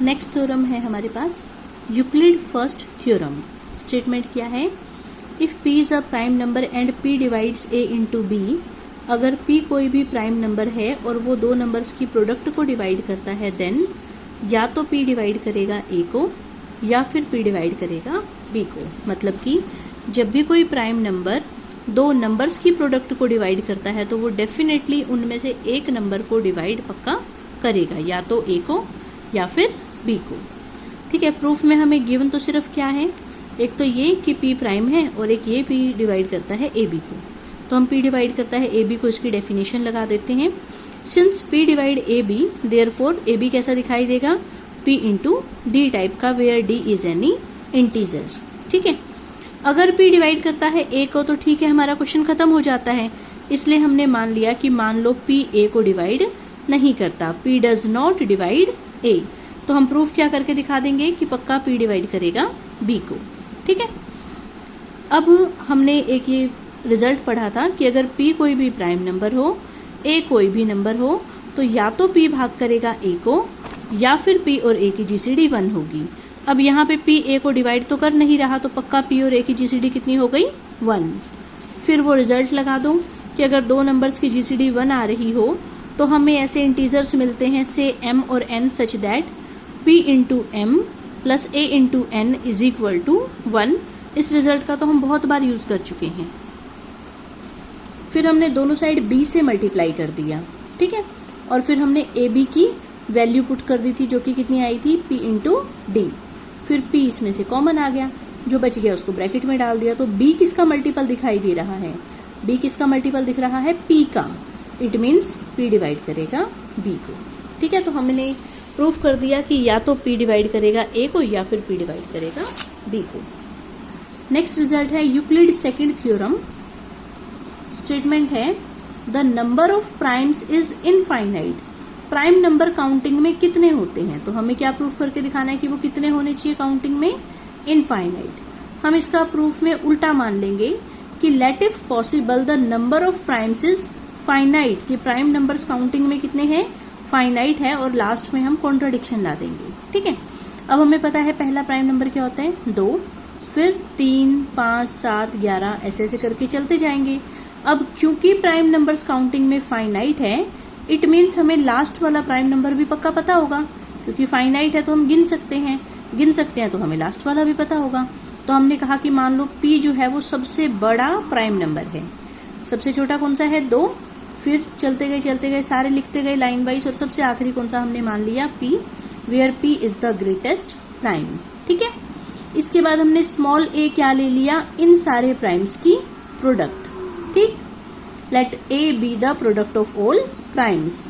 Next theorem है हमारे पास Euclid first theorem. Statement क्या है? If p is a prime number and p divides a into b, अगर p कोई भी प्राइम नंबर है और वो दो नंबर्स की प्रोडक्ट को डिवाइड करता है, देन या तो p डिवाइड करेगा a को या फिर p डिवाइड करेगा b को। मतलब कि जब भी कोई प्राइम नंबर दो नंबर्स की प्रोडक्ट को डिवाइड करता है तो वो डेफिनेटली उनमें से एक नंबर को डिवाइड पक्का करेगा, या तो a को या फिर b को। ठीक है, प्रूफ में हमें गिवन तो सिर्फ क्या है, एक तो ये कि p प्राइम है और एक ये p डिवाइड करता है ab को। तो हम p डिवाइड करता है ab को, इसकी डेफिनेशन लगा देते हैं। Since p divide ab, therefore ab कैसा दिखाई देगा? p इंटू डी टाइप का, where d is any integer. ठीक है, अगर p डिवाइड करता है a को तो ठीक है, हमारा क्वेश्चन खत्म हो जाता है। इसलिए हमने मान लिया कि मान लो p a को डिवाइड नहीं करता, p does not divide a। तो हम प्रूफ क्या करके दिखा देंगे कि पक्का p डिवाइड करेगा b को। ठीक है, अब हमने एक ये रिजल्ट पढ़ा था कि अगर p कोई भी प्राइम नंबर हो, a कोई भी नंबर हो, तो या तो p भाग करेगा a को या फिर p और a की जीसीडी 1 होगी। अब यहाँ पे p a को डिवाइड तो कर नहीं रहा, तो पक्का p और a की जीसीडी कितनी हो गई? 1। फिर वो रिजल्ट लगा दो कि अगर दो नंबर्स की जीसीडी 1 आ रही हो तो हमें ऐसे इंटीजर्स मिलते हैं से m और n such that p into m plus a into n is equal to 1। इस रिजल्ट का तो हम बहुत बार यूज कर चुके हैं। फिर हमने दोनों साइड b से मल्टीप्लाई कर दिया। ठीक है, और फिर हमने ab की वैल्यू पुट कर दी थी जो कि कितनी आई थी? p into D. फिर p इसमें से कॉमन आ गया, जो बच गया उसको ब्रैकेट में डाल दिया। तो b किसका मल्टीपल दिखाई दे रहा है? b किसका मल्टीपल दिख रहा है? p का। इट मीन्स p डिवाइड करेगा b को। ठीक है, तो हमने प्रूफ कर दिया कि या तो p डिवाइड करेगा a को या फिर p डिवाइड करेगा b को। नेक्स्ट रिजल्ट है यूक्लिड सेकंड थ्योरम। स्टेटमेंट है the number of primes is infinite. Prime number counting में कितने होते हैं? तो हमें क्या प्रूफ करके दिखाना है कि वो कितने होने चाहिए काउंटिंग में? इनफाइनाइट। हम इसका प्रूफ में उल्टा मान लेंगे कि let if possible the number of primes is finite, कि प्राइम नंबर्स काउंटिंग में कितने हैं? फाइनाइट है, और लास्ट में हम कॉन्ट्राडिक्शन ला देंगे। ठीक है, अब हमें पता है पहला प्राइम नंबर क्या होता है? 2, फिर 3, 5, 7, 11 ऐसे ऐसे करके चलते जाएंगे। अब क्योंकि प्राइम नंबर्स काउंटिंग में फाइनाइट है, इट मीन्स हमें लास्ट वाला प्राइम नंबर भी पक्का पता होगा, क्योंकि फाइनाइट है तो हम गिन सकते हैं तो हमें लास्ट वाला भी पता होगा। तो हमने कहा कि मान लो p जो है वो सबसे बड़ा प्राइम नंबर है, सबसे छोटा कौन सा है? 2। फिर चलते गए सारे लिखते गए लाइन वाइज, और सबसे आखिरी कौन सा हमने मान लिया? p, where p is the greatest prime. ठीक है, इसके बाद हमने स्मॉल a क्या ले लिया? इन सारे प्राइम्स की प्रोडक्ट। ठीक, let a be the product of all primes.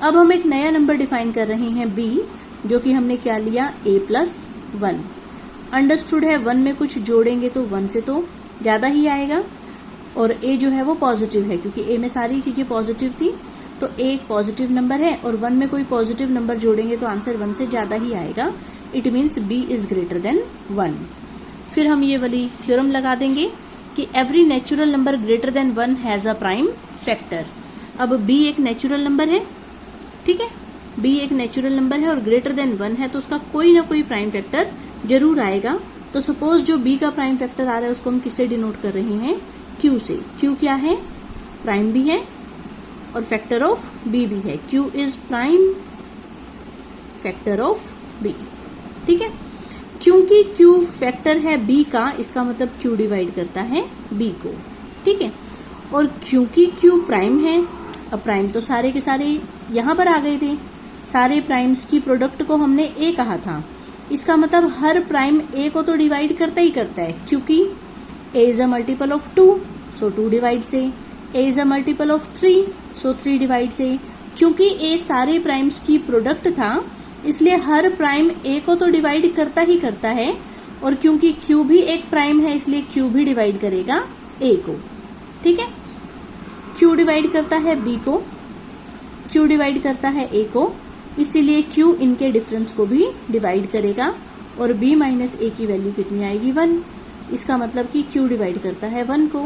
अब हम एक नया नंबर डिफाइन कर रहे हैं b, जो कि हमने क्या लिया? a plus 1। अंडरस्टूड है 1 में कुछ जोड़ेंगे तो 1 से तो ज्यादा ही आएगा, और a जो है वो पॉजिटिव है, क्योंकि a में सारी चीजें पॉजिटिव थी, तो a एक पॉजिटिव नंबर है, और 1 में कोई पॉजिटिव नंबर जोड़ेंगे तो आंसर 1 से ज्यादा ही आएगा। It means b is greater then 1। फिर हम ये वाली थ्योरम लगा देंगे कि every natural number greater than 1 has a prime factor. अब b एक नेचुरल नंबर है, ठीक है, b एक नेचुरल नंबर है और ग्रेटर देन 1 है, तो उसका कोई ना कोई प्राइम फैक्टर जरूर आएगा। तो सपोज जो b का प्राइम फैक्टर आ रहा है उसको हम किससे डिनोट कर रहे हैं? q से। q क्या है? प्राइम भी है और फैक्टर ऑफ b भी है। q is prime factor of b। ठीक है, क्योंकि q फैक्टर है b का, इसका मतलब q डिवाइड करता है b को। ठीक है, और क्योंकि q प्राइम है, अब प्राइम तो सारे के सारे यहां पर आ गए थे, सारे प्राइम्स की प्रोडक्ट को हमने a कहा था, इसका मतलब हर प्राइम a को तो डिवाइड करता ही करता है, क्योंकि a is a multiple of 2, so 2 divides a. a is a multiple of 3, so 3 divides a. क्योंकि a सारे प्राइम्स की प्रोडक्ट था, इसलिए हर प्राइम a को तो डिवाइड करता ही करता है, और क्योंकि q भी एक प्राइम है इसलिए q भी डिवाइड करेगा a को। ठीक है, q डिवाइड करता है b को, q डिवाइड करता है a को, इसीलिए q इनके डिफरेंस को भी डिवाइड करेगा, और b माइनस a की वैल्यू कितनी आएगी? 1। इसका मतलब कि q डिवाइड करता है 1 को,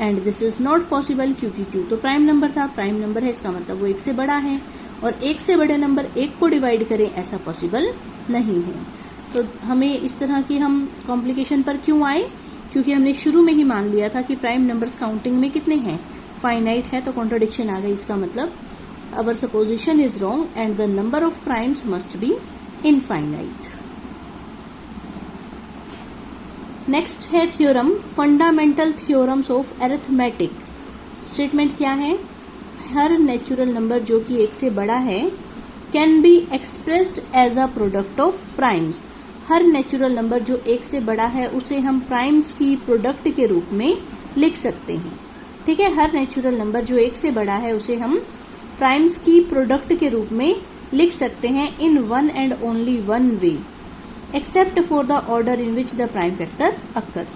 and this is not possible क्योंकि q तो प्राइम नंबर था, प्राइम नंबर है इसका मतलब वो 1 से बड़ा है, और एक से बड़े नंबर एक को डिवाइड करें, ऐसा पॉसिबल नहीं है। तो हमें इस तरह की हम कॉम्प्लिकेशन पर क्यों आए? क्योंकि हमने शुरू में ही मान लिया था कि प्राइम नंबर्स काउंटिंग में कितने हैं, फाइनाइट है, तो कॉन्ट्रडिक्शन आ गई। इसका मतलब our supposition is wrong and the number of primes must be infinite. Next है theorem, fundamental theorems of arithmetic. Statement क्या है? हर नेचुरल नंबर जो कि एक से बड़ा है can be expressed as a product of primes. हर नेचुरल नंबर जो एक से बड़ा है उसे हम प्राइम्स की प्रोडक्ट के रूप में लिख सकते हैं। ठीक है, हर नेचुरल नंबर जो एक से बड़ा है उसे हम प्राइम्स की प्रोडक्ट के रूप में लिख सकते हैं in one and only one way, except for the order in which the prime factor occurs.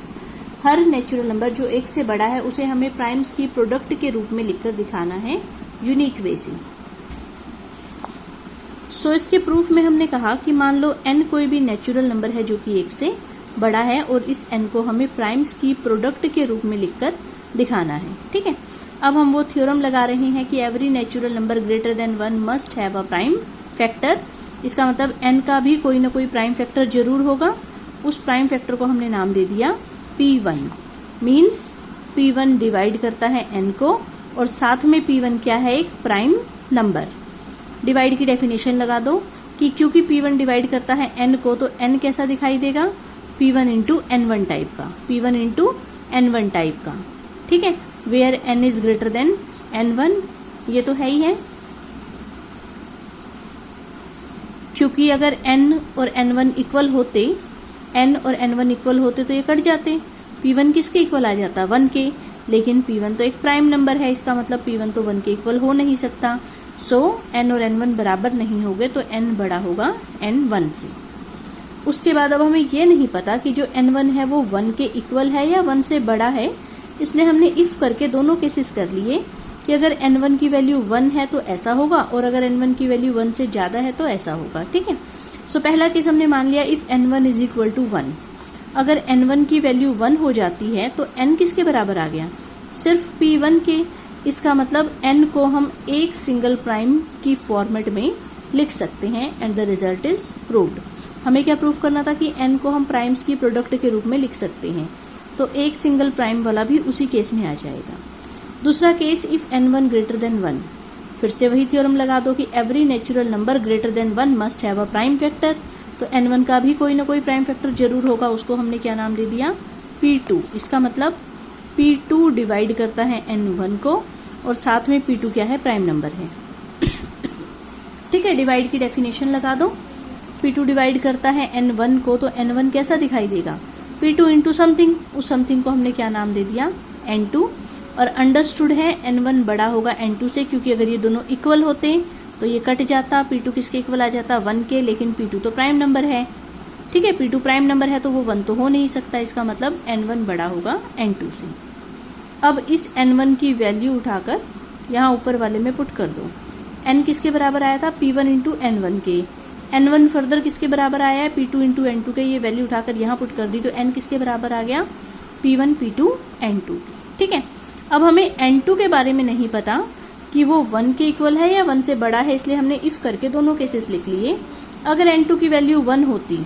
Her natural number जो एक से बड़ा है उसे हमें प्राइम्स की प्रोडक्ट के रूप में लिखकर दिखाना है यूनिक वे से। सो इसके प्रूफ में हमने कहा कि मान लो n कोई भी नेचुरल नंबर है जो कि एक से बड़ा है और इस n को हमें प्राइम्स की प्रोडक्ट के रूप में लिखकर दिखाना है। ठीक है, अब हम वो थ्योरम लगा रहे हैं कि every natural number greater than 1 must have a prime factor. इसका मतलब n का भी कोई ना कोई प्राइम फैक्टर जरूर होगा। उस प्राइम फैक्टर को हमने नाम दे दिया P1। मीन्स P1 डिवाइड करता है n को और साथ में P1 क्या है, एक प्राइम नंबर। डिवाइड की डेफिनेशन लगा दो कि क्योंकि P1 डिवाइड करता है n को तो n कैसा दिखाई देगा, P1 इंटू N1 टाइप का, P1 इंटू N1 टाइप का। ठीक है, where n is greater than N1, ये तो है ही है, क्योंकि अगर n और N1 इक्वल होते, n और N1 इक्वल होते तो ये कट जाते। P1 किसके इक्वल आ जाता, 1 के, लेकिन P1 तो एक प्राइम नंबर है, इसका मतलब P1 तो 1 के इक्वल हो नहीं सकता। सो n और N1 बराबर नहीं होंगे तो n बड़ा होगा N1 से। उसके बाद अब हमें ये नहीं पता कि जो N1 है वो 1 के इक्वल है या 1 से बड़ा है, इसलिए हमने इफ करके दोनों केसेस कर लिए कि अगर N1 की वैल्यू 1 है तो ऐसा होगा और अगर N1 की वैल्यू 1 से ज़्यादा है तो ऐसा होगा। ठीक है, सो पहला केस हमने मान लिया if N1 is equal to 1। अगर N1 की वैल्यू 1 हो जाती है तो n किसके बराबर आ गया, सिर्फ P1 के। इसका मतलब n को हम एक सिंगल प्राइम की फॉर्मेट में लिख सकते हैं and the result is proved. हमें क्या प्रूव करना था कि n को हम प्राइम्स की प्रोडक्ट के रूप में लिख सकते हैं, तो एक सिंगल प्राइम वाला भी उसी केस में आ जाएगा। दूसरा case if N1 greater than 1, फिर से वही थ्योरम लगा दो कि every natural number greater than 1 must have a prime factor. तो N1 का भी कोई ना कोई प्राइम फैक्टर जरूर होगा, उसको हमने क्या नाम दे दिया, P2। इसका मतलब P2 डिवाइड करता है N1 को और साथ में P2 क्या है, प्राइम नंबर है। ठीक है, डिवाइड की डेफिनेशन लगा दो। P2 डिवाइड करता है N1 को तो N1 कैसा दिखाई देगा, P2 इंटू समथिंग। उस समथिंग को हमने क्या नाम दे दिया, N2। और अंडरस्टूड है N1 बड़ा होगा N2 से, क्योंकि अगर ये दोनों इक्वल होते तो ये कट जाता, P2 किसके इक्वल आ जाता, 1 के, लेकिन P2 तो प्राइम नंबर है। ठीक है, P2 प्राइम नंबर है तो वो 1 तो हो नहीं सकता, इसका मतलब N1 बड़ा होगा N2 से। अब इस N1 की वैल्यू उठाकर यहाँ ऊपर वाले में पुट कर दो। n किसके बराबर आया था, P1 इंटू N1 के। N1 फर्दर किसके बराबर आया है, P2 इंटू N2 के। ये वैल्यू उठाकर यहाँ पुट कर दी तो n किसके बराबर आ गया, P1 P2 N2। ठीक है, अब हमें N2 के बारे में नहीं पता कि वो 1 के इक्वल है या 1 से बड़ा है, इसलिए हमने इफ करके दोनों केसेस लिख लिए। अगर N2 की वैल्यू 1 होती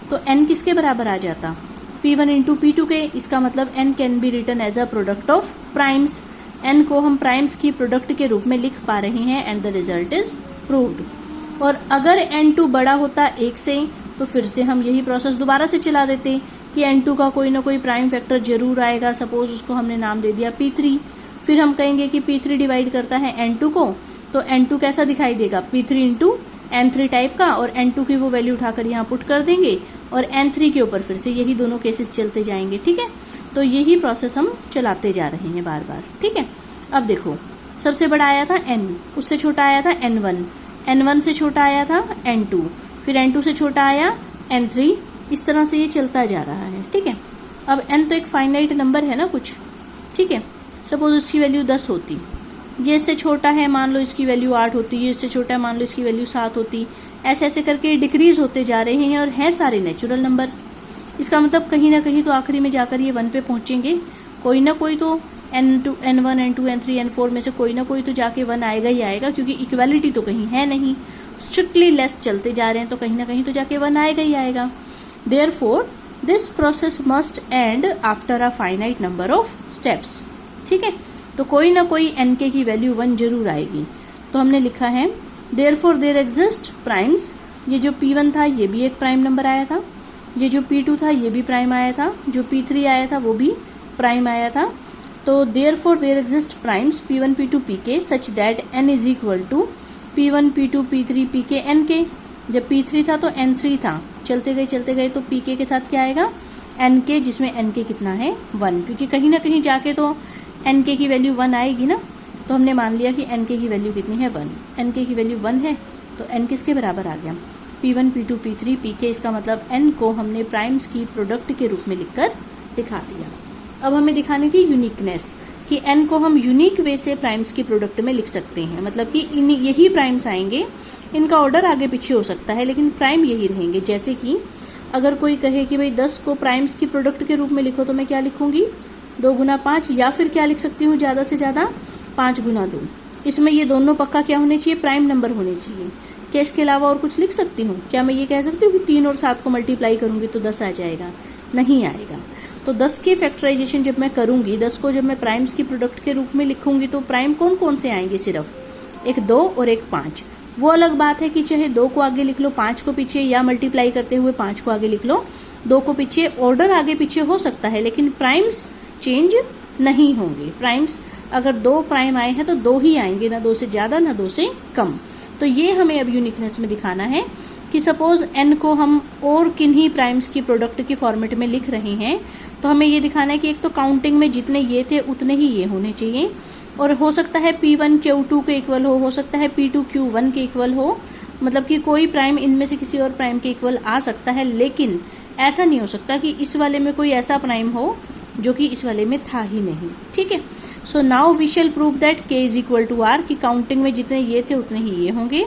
तो n किसके बराबर आ जाता, P1 इंटू P2 के। इसका मतलब n can be written as a product of primes. n को हम प्राइम्स की प्रोडक्ट के रूप में लिख पा रहे हैं and the result is proved. और अगर N2 बड़ा होता 1 से तो फिर से हम यही प्रोसेस दोबारा से चला देते कि N2 का कोई ना कोई प्राइम फैक्टर जरूर आएगा। सपोज उसको हमने नाम दे दिया P3। फिर हम कहेंगे कि P3 डिवाइड करता है N2 को, तो N2 कैसा दिखाई देगा, P3 इंटू N3 टाइप का, और N2 की वो वैल्यू उठाकर यहाँ पुट कर देंगे और N3 के ऊपर फिर से यही दोनों केसेस चलते जाएंगे। ठीक है, तो यही प्रोसेस हम चलाते जा रहे हैं बार बार। ठीक है, अब देखो सबसे बड़ा आया था n, उससे छोटा आया था N1, N1 से छोटा आया था N2, फिर N2 से छोटा आया N3। इस तरह से ये चलता जा रहा है। ठीक है, अब n तो एक फाइनाइट नंबर है ना कुछ। ठीक है, सपोज इसकी वैल्यू 10 होती, ये इससे छोटा है मान लो इसकी वैल्यू 8 होती, ये इससे छोटा है मान लो इसकी वैल्यू 7 होती। ऐसे ऐसे करके डिक्रीज होते जा रहे हैं और हैं सारे नेचुरल नंबर्स। इसका मतलब कहीं ना कहीं तो आखिरी में जाकर ये 1 पे पहुंचेंगे। कोई ना कोई तो N2 N1 N2 N3 N4 में से कोई ना कोई तो जाके 1 आएगा ही आएगा, क्योंकि इक्वालिटी तो कहीं है नहीं, स्ट्रिक्टली लेस चलते जा रहे हैं तो कहीं ना कहीं तो जाके 1 आएगा ही आएगा। Therefore this process must and after a finite number of steps. ठीक है, तो कोई ना कोई nk की वैल्यू 1 जरूर आएगी। तो हमने लिखा है देयरफॉर देयर एग्जिस्ट प्राइम्स, ये जो P1 था ये भी एक प्राइम नंबर आया था, ये जो P2 था ये भी प्राइम आया था, जो P3 आया था वो भी प्राइम आया था। तो therefore there exist primes P1 P2 Pk such that n is equal to P1 P2 P3 Pk nk। जब P3 था तो N3 था, चलते गए तो Pk के साथ क्या आएगा nk, जिसमें nk कितना है 1, क्योंकि कहीं ना कहीं जाके तो nk की वैल्यू 1 आएगी ना। तो हमने मान लिया कि nk की वैल्यू कितनी है 1, nk की वैल्यू 1 है तो n किसके बराबर आ गया P1 P2 P3 Pk। इसका मतलब n को हमने प्राइम्स की प्रोडक्ट के रूप में लिखकर दिखा दिया। अब हमें दिखानी थी यूनिकनेस, कि n को हम यूनिक वे से प्राइम्स की प्रोडक्ट में लिख सकते हैं, मतलब कि यही प्राइम्स आएंगे, इनका ऑर्डर आगे पीछे हो सकता है लेकिन प्राइम यही रहेंगे। जैसे कि अगर कोई कहे कि भाई 10 को प्राइम्स की प्रोडक्ट के रूप में लिखो तो मैं क्या लिखूंगी 2 गुना 5, या फिर क्या लिख सकती हूँ ज़्यादा से ज़्यादा 5 गुना 2। इसमें ये दोनों पक्का क्या होने चाहिए प्राइम नंबर होने चाहिए। क्या इसके अलावा और कुछ लिख सकती हूँ? क्या मैं ये कह सकती हूँ कि 3 और 7 को मल्टीप्लाई करूंगी तो 10 आ जाएगा? नहीं आएगा। तो 10 के फैक्टराइजेशन जब मैं करूंगी, 10 को जब मैं प्राइम्स की प्रोडक्ट के रूप में लिखूंगी तो प्राइम कौन कौन से आएंगे, सिर्फ एक 2 और एक 5। वो अलग बात है कि चाहे 2 को आगे लिख लो 5 को पीछे, या मल्टीप्लाई करते हुए 5 को आगे लिख लो 2 को पीछे, ऑर्डर आगे पीछे हो सकता है लेकिन प्राइम्स चेंज नहीं होंगे। प्राइम्स अगर 2 प्राइम आए हैं तो 2 ही आएंगे, ना 2 से ज़्यादा ना 2 से कम। तो ये हमें अब यूनिकनेस में दिखाना है कि सपोज n को हम और किन्हीं प्राइम्स की प्रोडक्ट की फॉर्मेट में लिख रहे हैं, तो हमें ये दिखाना है कि एक तो काउंटिंग में जितने ये थे उतने ही ये होने चाहिए, और हो सकता है P1 Q2 के इक्वल हो सकता है P2 Q1 के इक्वल हो, मतलब कि कोई प्राइम इनमें से किसी और प्राइम के इक्वल आ सकता है, लेकिन ऐसा नहीं हो सकता कि इस वाले में कोई ऐसा प्राइम हो जो कि इस वाले में था ही नहीं। ठीक है, so now we shall prove that k is equal to r, कि काउंटिंग में जितने ये थे उतने ही ये होंगे,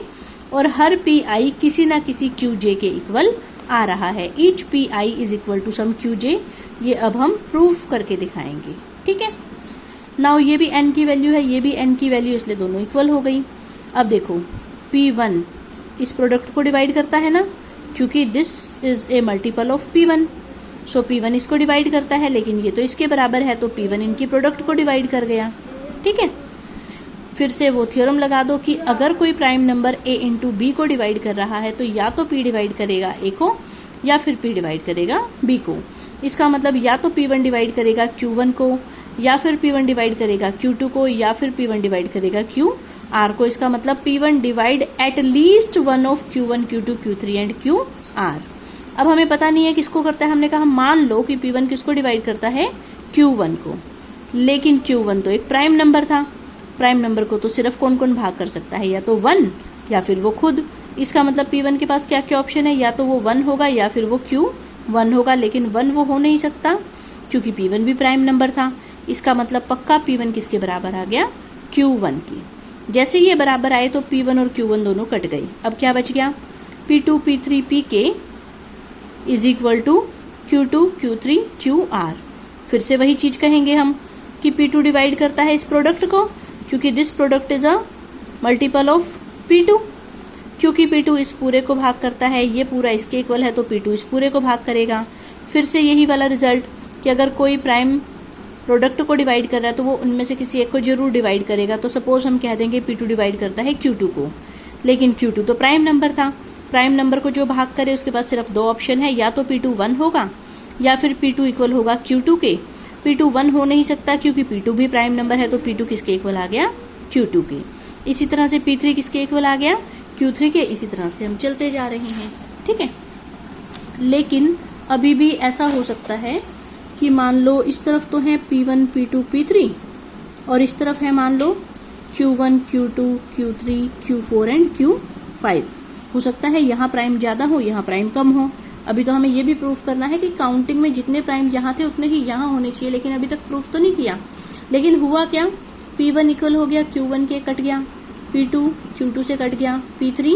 और हर pi किसी ना किसी qj के इक्वल आ रहा है। Each pi is equal to sum qj, ये अब हम प्रूव करके दिखाएंगे। ठीक है, नाउ ये भी n की वैल्यू है, ये भी n की वैल्यू, इसलिए दोनों इक्वल हो गई। अब देखो P1 इस प्रोडक्ट को डिवाइड करता है ना, क्योंकि this is a multiple of P1, so P1 इसको डिवाइड करता है, लेकिन ये तो इसके बराबर है तो P1 इनकी प्रोडक्ट को डिवाइड कर गया। ठीक है, फिर से वो थ्योरम लगा दो कि अगर कोई prime number a into B को डिवाइड कर रहा है तो या तो P डिवाइड करेगा a को या फिर P डिवाइड करेगा b को। इसका मतलब या तो P1 डिवाइड करेगा Q1 को, या फिर P1 डिवाइड करेगा Q2 को, या फिर P1 डिवाइड करेगा QR को। इसका मतलब P1 divide at least 1 of Q1 Q2 Q3 and QR। अब हमें पता नहीं है किसको करता है, हमने कहा मान लो कि P1 किसको डिवाइड करता है Q1 को, लेकिन Q1 तो एक प्राइम नंबर था, प्राइम नंबर को तो सिर्फ कौन कौन भाग कर सकता है, या तो 1 या फिर वो खुद। इसका मतलब P1 के पास क्या क्या ऑप्शन है, या तो वो 1 होगा या फिर वो Q1 होगा, लेकिन 1 वो हो नहीं सकता क्योंकि P1 भी प्राइम नंबर था। इसका मतलब पक्का P1 किसके बराबर आ गया Q1 की। जैसे ये बराबर आए तो P1 और Q1 दोनों कट गई। अब क्या बच गया P2 P3 Pk is equal to Q2 Q3 QR। फिर से वही चीज कहेंगे हम कि P2 डिवाइड करता है इस प्रोडक्ट को, क्योंकि this product is a multiple of P2। क्योंकि P2 इस पूरे को भाग करता है, ये पूरा इसके इक्वल है तो P2 इस पूरे को भाग करेगा। फिर से यही वाला रिजल्ट कि अगर कोई प्राइम प्रोडक्ट को डिवाइड कर रहा है तो वो उनमें से किसी एक को जरूर डिवाइड करेगा। तो सपोज हम कह देंगे P2 डिवाइड करता है Q2 को, लेकिन Q2 तो प्राइम नंबर था, प्राइम नंबर को जो भाग करे उसके पास सिर्फ 2 ऑप्शन है, या तो P2 1 होगा या फिर P2 इक्वल होगा Q2 के। P2 1 हो नहीं सकता क्योंकि P2 भी प्राइम नंबर है, तो P2 किसके इक्वल आ गया Q2 के। इसी तरह से P3 किसके इक्वल आ गया Q3 के। इसी तरह से हम चलते जा रहे हैं। ठीक है, लेकिन अभी भी ऐसा हो सकता है कि मान लो इस तरफ तो है P1 P2 P3 और इस तरफ है मान लो Q1 Q2 Q3 Q4 and Q5। हो सकता है यहाँ प्राइम ज्यादा हो, यहाँ प्राइम कम हो। अभी तो हमें ये भी प्रूफ करना है कि काउंटिंग में जितने प्राइम यहाँ थे उतने ही यहाँ होने चाहिए, लेकिन अभी तक प्रूफ तो नहीं किया। लेकिन हुआ क्या, P1 इक्वल हो गया Q1 के, कट गया, P2 Q2 से कट गया, P3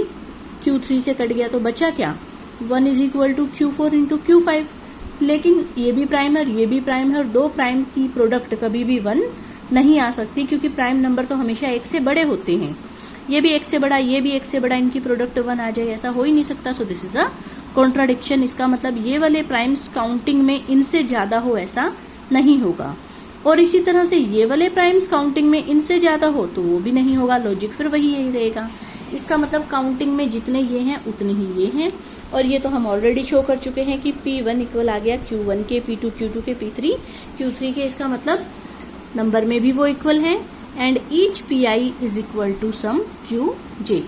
Q3 से कट गया, तो बचा क्या 1 is equal to Q4 into Q5। लेकिन ये भी प्राइम है और ये भी प्राइम है, और 2 प्राइम की प्रोडक्ट कभी भी 1 नहीं आ सकती, क्योंकि प्राइम नंबर तो हमेशा एक से बड़े होते हैं। ये भी एक से बड़ा, ये भी एक से बड़ा, इनकी प्रोडक्ट 1 आ जाए, ऐसा हो ही नहीं सकता। So this is a contradiction. इसका मतलब ये वाले प्राइम्स काउंटिंग में इनसे ज्यादा हो, ऐसा नहीं होगा। और इसी तरह से ये वाले प्राइम्स काउंटिंग में इनसे ज्यादा हो तो वो भी नहीं होगा। लॉजिक फिर वही यही रहेगा। इसका मतलब काउंटिंग में जितने ये हैं उतने ही ये हैं। और ये तो हम ऑलरेडी शो कर चुके हैं कि P1 इक्वल आ गया Q1 के, P2 Q2 के, P3 Q3 के। इसका मतलब नंबर में भी वो इक्वल हैं। And each PI is equal to sum QJ।